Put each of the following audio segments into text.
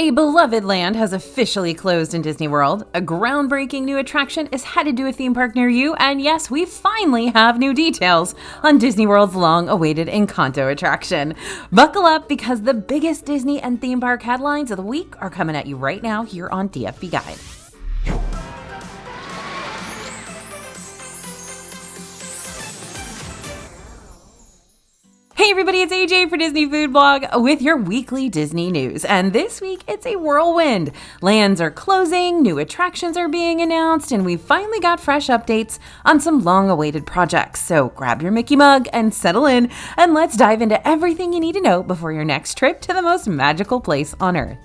A beloved land has officially closed in Disney World. A groundbreaking new attraction is headed to a theme park near you, and yes, we finally have new details on Disney World's long-awaited Encanto attraction. Buckle up because the biggest Disney and theme park headlines of the week are coming at you right now here on DFB Guide. Hey everybody, it's AJ for Disney Food Blog with your weekly Disney news. And this week, it's a whirlwind. Lands are closing, new attractions are being announced, and we finally got fresh updates on some long-awaited projects. So grab your Mickey mug and settle in, and let's dive into everything you need to know before your next trip to the most magical place on Earth.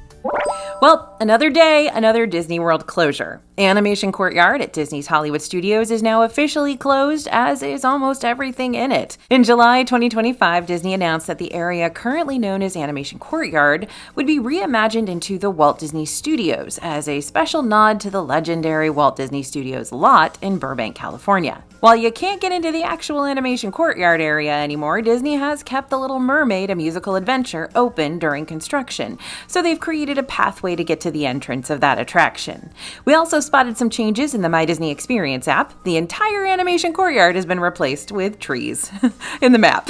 Well, another day, another Disney World closure. Animation Courtyard at Disney's Hollywood Studios is now officially closed, as is almost everything in it. In July 2025, Disney announced that the area currently known as Animation Courtyard would be reimagined into the Walt Disney Studios as a special nod to the legendary Walt Disney Studios lot in Burbank, California. While you can't get into the actual Animation Courtyard area anymore, Disney has kept The Little Mermaid, a musical adventure, open during construction, so they've created a pathway to get to the entrance of that attraction. We also spotted some changes in the My Disney Experience app. The entire Animation Courtyard has been replaced with trees in the map.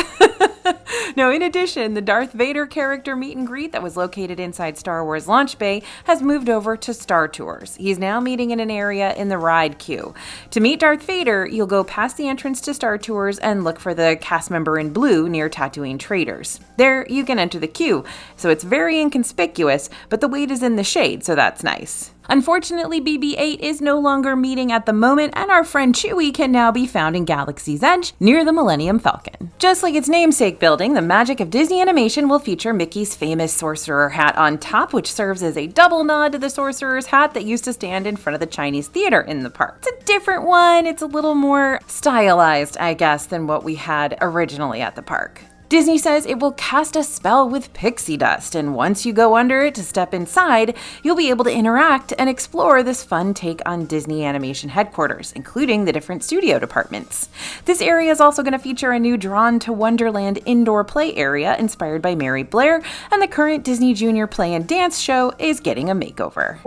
Now, in addition, the Darth Vader character meet and greet that was located inside Star Wars Launch Bay has moved over to Star Tours. He's now meeting in an area in the ride queue. To meet Darth Vader, you'll go past the entrance to Star Tours and look for the cast member in blue near Tatooine Traders. There, you can enter the queue, so it's very inconspicuous, but the wait is in the shade, so that's nice. Unfortunately, BB-8 is no longer meeting at the moment, and our friend Chewie can now be found in Galaxy's Edge near the Millennium Falcon. Just like its namesake building, the Magic of Disney Animation will feature Mickey's famous sorcerer hat on top, which serves as a double nod to the sorcerer's hat that used to stand in front of the Chinese theater in the park. It's a different one. It's a little more stylized, I guess, than what we had originally at the park. Disney says it will cast a spell with pixie dust, and once you go under it to step inside, you'll be able to interact and explore this fun take on Disney Animation headquarters, including the different studio departments. This area is also going to feature a new Drawn to Wonderland indoor play area inspired by Mary Blair, and the current Disney Junior Play and Dance show is getting a makeover.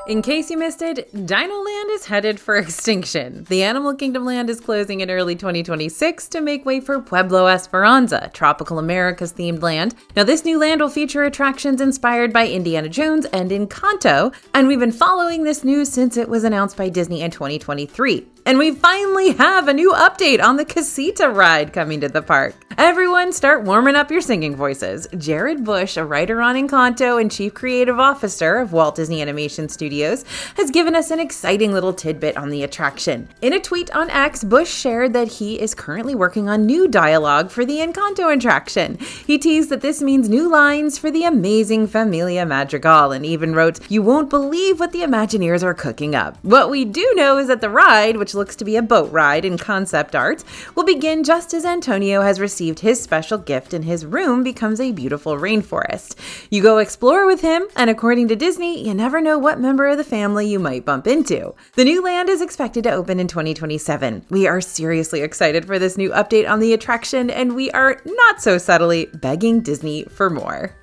In case you missed it, Dino Land is headed for extinction. The Animal Kingdom land is closing in early 2026 to make way for Pueblo Esperanza, Tropical America's themed land. Now, this new land will feature attractions inspired by Indiana Jones and Encanto, and we've been following this news since it was announced by Disney in 2023. And we finally have a new update on the Casita ride coming to the park. Everyone start warming up your singing voices. Jared Bush, a writer on Encanto and chief creative officer of Walt Disney Animation Studios, has given us an exciting little tidbit on the attraction. In a tweet on X, Bush shared that he is currently working on new dialogue for the Encanto attraction. He teased that this means new lines for the amazing Familia Madrigal, and even wrote, "You won't believe what the Imagineers are cooking up." What we do know is that the ride, which looks to be a boat ride in concept art, will begin just as Antonio has received his special gift and his room becomes a beautiful rainforest. You go explore with him, and according to Disney, you never know what member of the family you might bump into. The new land is expected to open in 2027. We are seriously excited for this new update on the attraction, and we are not so subtly begging Disney for more.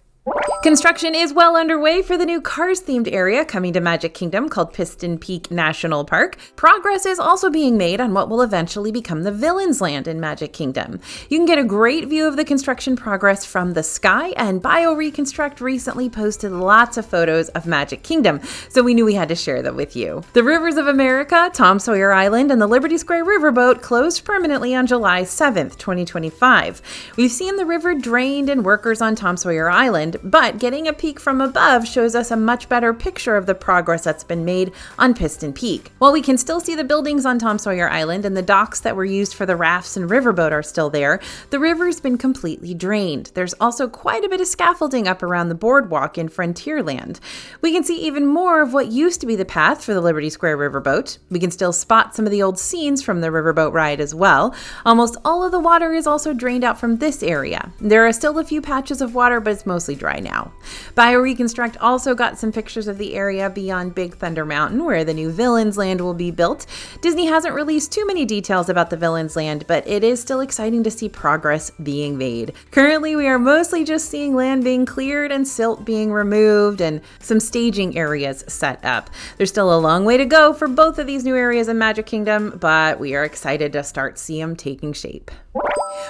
Construction is well underway for the new Cars-themed area coming to Magic Kingdom called Piston Peak National Park. Progress is also being made on what will eventually become the Villains Land in Magic Kingdom. You can get a great view of the construction progress from the sky, and BioReconstruct recently posted lots of photos of Magic Kingdom, so we knew we had to share them with you. The Rivers of America, Tom Sawyer Island, and the Liberty Square Riverboat closed permanently on July 7th, 2025. We've seen the river drained and workers on Tom Sawyer Island, but getting a peek from above shows us a much better picture of the progress that's been made on Piston Peak. While we can still see the buildings on Tom Sawyer Island and the docks that were used for the rafts and riverboat are still there, the river's been completely drained. There's also quite a bit of scaffolding up around the boardwalk in Frontierland. We can see even more of what used to be the path for the Liberty Square Riverboat. We can still spot some of the old scenes from the riverboat ride as well. Almost all of the water is also drained out from this area. There are still a few patches of water, but it's mostly dry dry now. BioReconstruct also got some pictures of the area beyond Big Thunder Mountain, where the new Villains Land will be built. Disney hasn't released too many details about the Villains Land, but it is still exciting to see progress being made. Currently, we are mostly just seeing land being cleared and silt being removed and some staging areas set up. There's still a long way to go for both of these new areas in Magic Kingdom, but we are excited to start seeing them taking shape.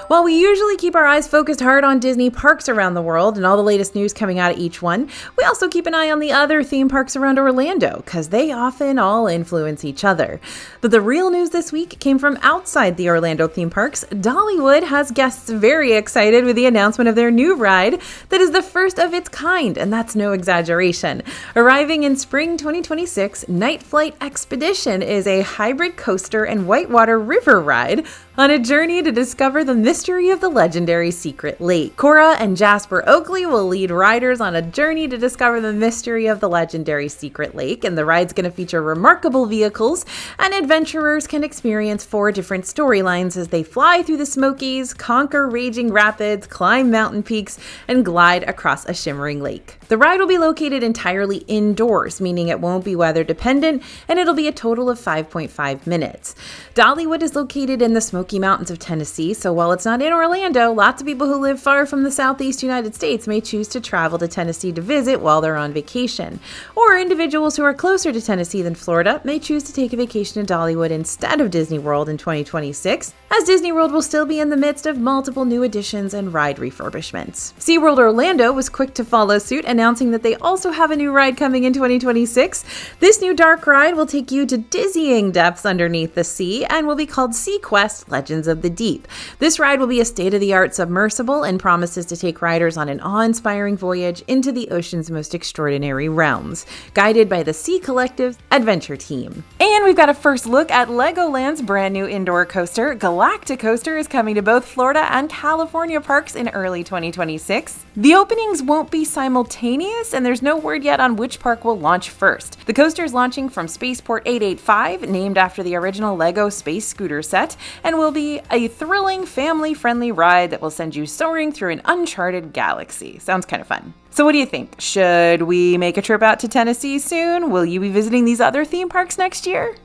While we usually keep our eyes focused hard on Disney parks around the world and all the latest news coming out of each one, we also keep an eye on the other theme parks around Orlando, because they often all influence each other. But the real news this week came from outside the Orlando theme parks. Dollywood has guests very excited with the announcement of their new ride that is the first of its kind, and that's no exaggeration. Arriving in spring 2026, Night Flight Expedition is a hybrid coaster and whitewater river ride on a journey to discover the mystery of the legendary Secret Lake. Cora and Jasper Oakley will lead riders on a journey to discover the mystery of the legendary Secret Lake, and the ride's going to feature remarkable vehicles, and adventurers can experience 4 different storylines as they fly through the Smokies, conquer raging rapids, climb mountain peaks, and glide across a shimmering lake. The ride will be located entirely indoors, meaning it won't be weather dependent, and it'll be a total of 5.5 minutes. Dollywood is located in the Smoky Mountains of Tennessee, so while it's not in Orlando, lots of people who live far from the southeast United States may choose to travel to Tennessee to visit while they're on vacation. Or individuals who are closer to Tennessee than Florida may choose to take a vacation to Dollywood instead of Disney World in 2026, as Disney World will still be in the midst of multiple new additions and ride refurbishments. SeaWorld Orlando was quick to follow suit, announcing that they also have a new ride coming in 2026. This new dark ride will take you to dizzying depths underneath the sea and will be called SeaQuest Legends of the Deep. This ride will be a state-of-the-art submersible and promises to take riders on an awe-inspiring voyage into the ocean's most extraordinary realms, guided by the Sea Collective's adventure team. And we've got a first look at Legoland's brand new indoor coaster. Galacticoaster is coming to both Florida and California parks in early 2026. The openings won't be simultaneous, and there's no word yet on which park will launch first. The coaster is launching from Spaceport 885, named after the original Lego space scooter set, and will be a thrilling, family-friendly ride that will send you soaring through an uncharted galaxy. Sounds kind of fun. So what do you think? Should we make a trip out to Tennessee soon? Will you be visiting these other theme parks next year?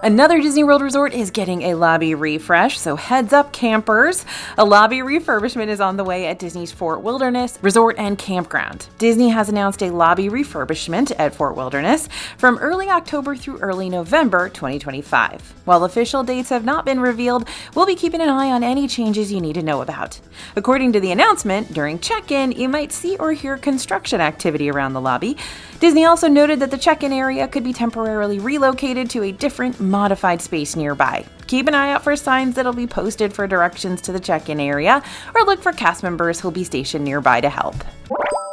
Another Disney World resort is getting a lobby refresh, so heads up campers. A lobby refurbishment is on the way at Disney's Fort Wilderness Resort and Campground. Disney has announced a lobby refurbishment at Fort Wilderness from early October through early November 2025. While official dates have not been revealed, we'll be keeping an eye on any changes you need to know about. According to the announcement, during check-in, you might see or hear construction activity around the lobby. Disney also noted that the check-in area could be temporarily relocated to a different, modified space nearby. Keep an eye out for signs that'll be posted for directions to the check-in area, or look for cast members who'll be stationed nearby to help.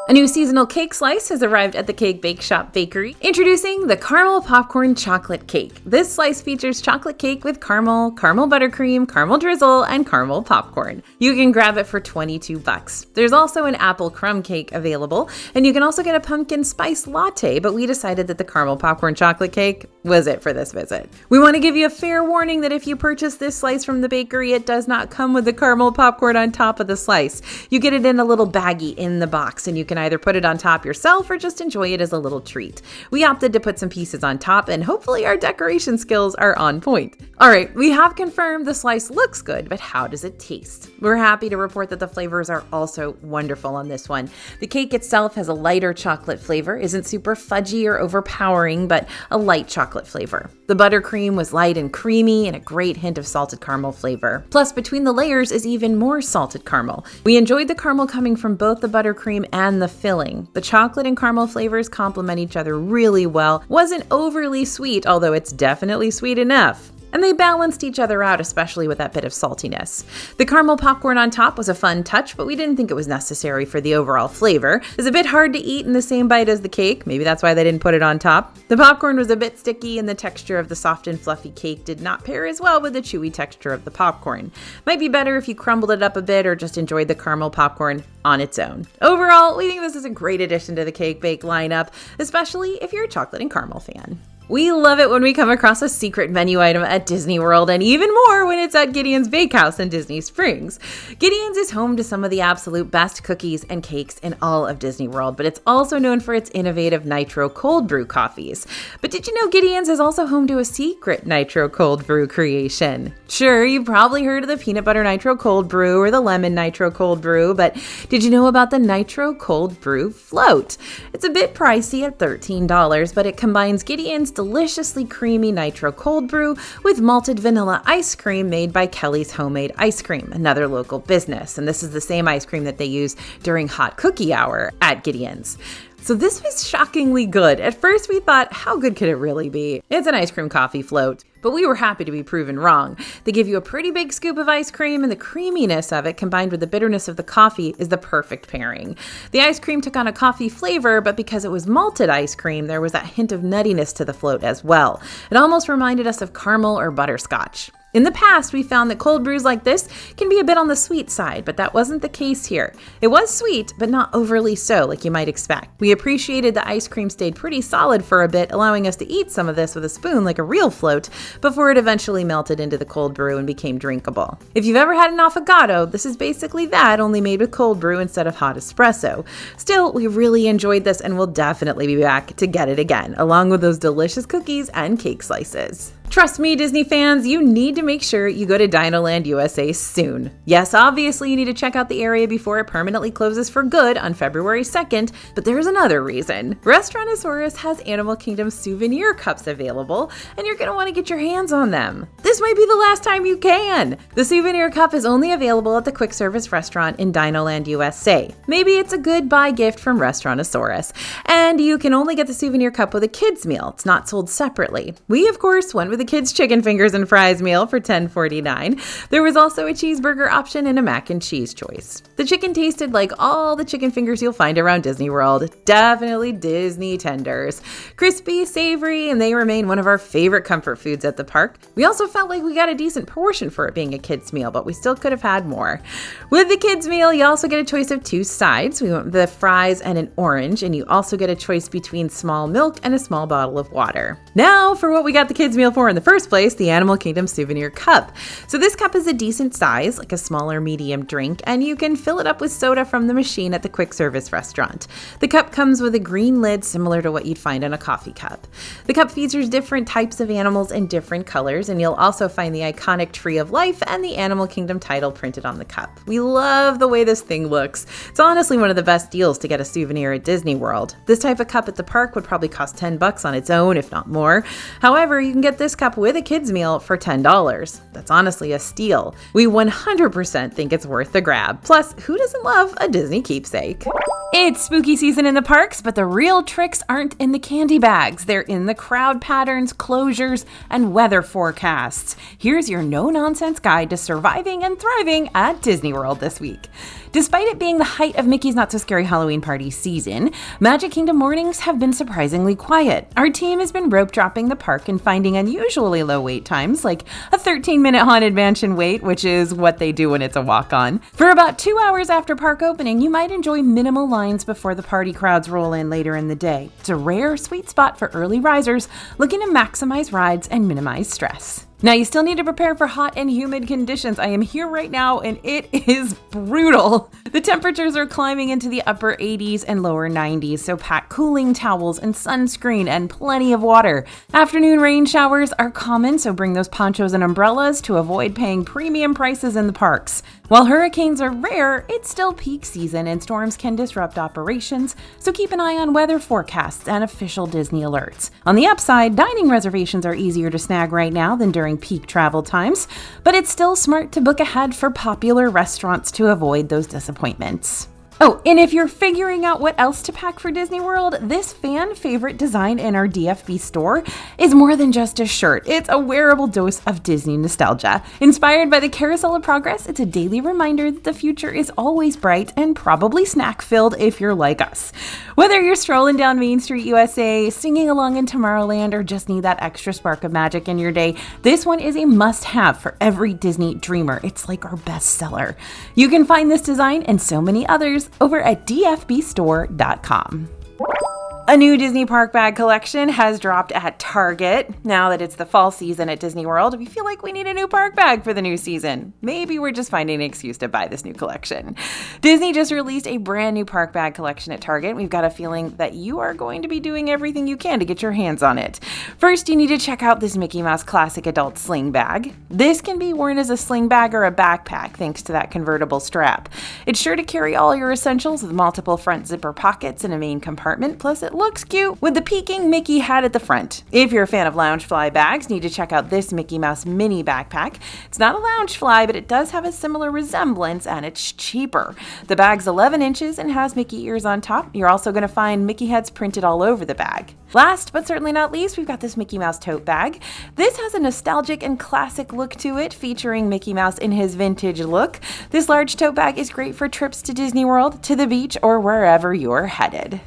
A new seasonal cake slice has arrived at the Cake Bake Shop Bakery, introducing the Caramel Popcorn Chocolate Cake. This slice features chocolate cake with caramel, caramel buttercream, caramel drizzle, and caramel popcorn. You can grab it for $22. There's also an apple crumb cake available, and you can also get a pumpkin spice latte, but we decided that the caramel popcorn chocolate cake was it for this visit. We want to give you a fair warning that if you purchase this slice from the bakery, it does not come with the caramel popcorn on top of the slice. You get it in a little baggie in the box, and you can either put it on top yourself or just enjoy it as a little treat. We opted to put some pieces on top, and hopefully our decoration skills are on point. All right, we have confirmed the slice looks good, but how does it taste? We're happy to report that the flavors are also wonderful on this one. The cake itself has a lighter chocolate flavor, isn't super fudgy or overpowering, but a light chocolate flavor. The buttercream was light and creamy and a great hint of salted caramel flavor. Plus, between the layers is even more salted caramel. We enjoyed the caramel coming from both the buttercream and the filling. The chocolate and caramel flavors complement each other really well. Wasn't overly sweet, although it's definitely sweet enough. And they balanced each other out, especially with that bit of saltiness. The caramel popcorn on top was a fun touch, but we didn't think it was necessary for the overall flavor. It's a bit hard to eat in the same bite as the cake. Maybe that's why they didn't put it on top. The popcorn was a bit sticky, and the texture of the soft and fluffy cake did not pair as well with the chewy texture of the popcorn. Might be better if you crumbled it up a bit or just enjoyed the caramel popcorn on its own. Overall, we think this is a great addition to the Cake Bake lineup, especially if you're a chocolate and caramel fan. We love it when we come across a secret menu item at Disney World, and even more when it's at Gideon's Bakehouse in Disney Springs. Gideon's is home to some of the absolute best cookies and cakes in all of Disney World, but it's also known for its innovative nitro cold brew coffees. But did you know Gideon's is also home to a secret nitro cold brew creation? Sure, you've probably heard of the peanut butter nitro cold brew or the lemon nitro cold brew, but did you know about the nitro cold brew float? It's a bit pricey at $13, but it combines Gideon's deliciously creamy nitro cold brew with malted vanilla ice cream made by Kelly's Homemade Ice Cream, another local business. And this is the same ice cream that they use during hot cookie hour at Gideon's. So this was shockingly good. At first we thought, how good could it really be? It's an ice cream coffee float. But we were happy to be proven wrong. They give you a pretty big scoop of ice cream, and the creaminess of it combined with the bitterness of the coffee is the perfect pairing. The ice cream took on a coffee flavor, but because it was malted ice cream, there was that hint of nuttiness to the float as well. It almost reminded us of caramel or butterscotch. In the past, we found that cold brews like this can be a bit on the sweet side, but that wasn't the case here. It was sweet, but not overly so, like you might expect. We appreciated the ice cream stayed pretty solid for a bit, allowing us to eat some of this with a spoon like a real float, before it eventually melted into the cold brew and became drinkable. If you've ever had an affogato, this is basically that, only made with cold brew instead of hot espresso. Still, we really enjoyed this and will definitely be back to get it again, along with those delicious cookies and cake slices. Trust me, Disney fans, you need to make sure you go to Dinoland USA soon. Yes, obviously you need to check out the area before it permanently closes for good on February 2nd, but there's another reason. Restaurantosaurus has Animal Kingdom souvenir cups available, and you're going to want to get your hands on them. This might be the last time you can. The souvenir cup is only available at the quick service restaurant in Dinoland USA. Maybe it's a good buy gift from Restaurantosaurus. And you can only get the souvenir cup with a kids meal. It's not sold separately. We, of course, went with the kids' chicken fingers and fries meal for $10.49. There was also a cheeseburger option and a mac and cheese choice. The chicken tasted like all the chicken fingers you'll find around Disney World. Definitely Disney tenders. Crispy, savory, and they remain one of our favorite comfort foods at the park. We also felt like we got a decent portion for it being a kids' meal, but we still could have had more. With the kids' meal, you also get a choice of 2 sides. We went with the fries and an orange, and you also get a choice between small milk and a small bottle of water. Now for what we got the kids' meal for in the first place, the Animal Kingdom souvenir cup. So this cup is a decent size, like a small or medium drink, and you can fill it up with soda from the machine at the quick service restaurant. The cup comes with a green lid similar to what you'd find on a coffee cup. The cup features different types of animals in different colors, and you'll also find the iconic Tree of Life and the Animal Kingdom title printed on the cup. We love the way this thing looks. It's honestly one of the best deals to get a souvenir at Disney World. This type of cup at the park would probably cost $10 on its own, if not more. However, you can get this cup with a kids meal for $10. That's honestly a steal. We 100% think it's worth the grab. Plus, who doesn't love a Disney keepsake? It's spooky season in the parks, but the real tricks aren't in the candy bags. They're in the crowd patterns, closures, and weather forecasts. Here's your no-nonsense guide to surviving and thriving at Disney World this week. Despite it being the height of Mickey's Not So Scary Halloween Party season, Magic Kingdom mornings have been surprisingly quiet. Our team has been rope dropping the park and finding unusually low wait times, like a 13-minute Haunted Mansion wait, which is what they do when it's a walk-on. For about 2 hours after park opening, you might enjoy minimal lines before the party crowds roll in later in the day. It's a rare sweet spot for early risers looking to maximize rides and minimize stress. Now, you still need to prepare for hot and humid conditions. I am here right now and it is brutal. The temperatures are climbing into the upper 80s and lower 90s, so pack cooling towels and sunscreen and plenty of water. Afternoon rain showers are common, so bring those ponchos and umbrellas to avoid paying premium prices in the parks. While hurricanes are rare, it's still peak season and storms can disrupt operations, so keep an eye on weather forecasts and official Disney alerts. On the upside, dining reservations are easier to snag right now than during peak travel times, but it's still smart to book ahead for popular restaurants to avoid those disappointments. Oh, and if you're figuring out what else to pack for Disney World, this fan favorite design in our DFB store is more than just a shirt. It's a wearable dose of Disney nostalgia. Inspired by the Carousel of Progress, it's a daily reminder that the future is always bright and probably snack-filled if you're like us. Whether you're strolling down Main Street USA, singing along in Tomorrowland, or just need that extra spark of magic in your day, this one is a must-have for every Disney dreamer. It's like our bestseller. You can find this design and so many others over at dfbstore.com. A new Disney park bag collection has dropped at Target. Now that it's the fall season at Disney World, we feel like we need a new park bag for the new season. Maybe we're just finding an excuse to buy this new collection. Disney just released a brand new park bag collection at Target. We've got a feeling that you are going to be doing everything you can to get your hands on it. First, you need to check out this Mickey Mouse Classic Adult Sling Bag. This can be worn as a sling bag or a backpack thanks to that convertible strap. It's sure to carry all your essentials with multiple front zipper pockets and a main compartment, plus it looks cute with the peeking Mickey hat at the front. If you're a fan of Loungefly bags, you need to check out this Mickey Mouse mini backpack. It's not a Loungefly, but it does have a similar resemblance, and it's cheaper. The bag's 11 inches and has Mickey ears on top. You're also going to find Mickey heads printed all over the bag. Last but certainly not least, we've got this Mickey Mouse tote bag. This has a nostalgic and classic look to it, featuring Mickey Mouse in his vintage look. This large tote bag is great for trips to Disney World, to the beach, or wherever you're headed.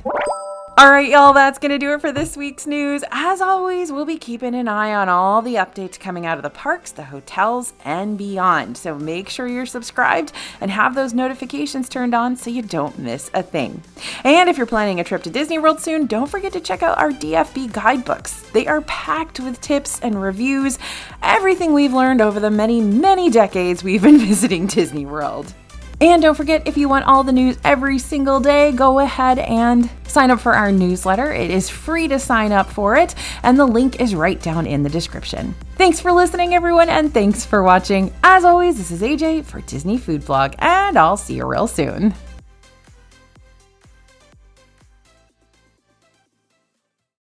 All right, y'all, that's going to do it for this week's news. As always, we'll be keeping an eye on all the updates coming out of the parks, the hotels, and beyond. So make sure you're subscribed and have those notifications turned on so you don't miss a thing. And if you're planning a trip to Disney World soon, don't forget to check out our DFB guidebooks. They are packed with tips and reviews, everything we've learned over the many, many decades we've been visiting Disney World. And don't forget, if you want all the news every single day, go ahead and sign up for our newsletter. It is free to sign up for it, and the link is right down in the description. Thanks for listening, everyone, and thanks for watching. As always, this is AJ for Disney Food Blog, and I'll see you real soon.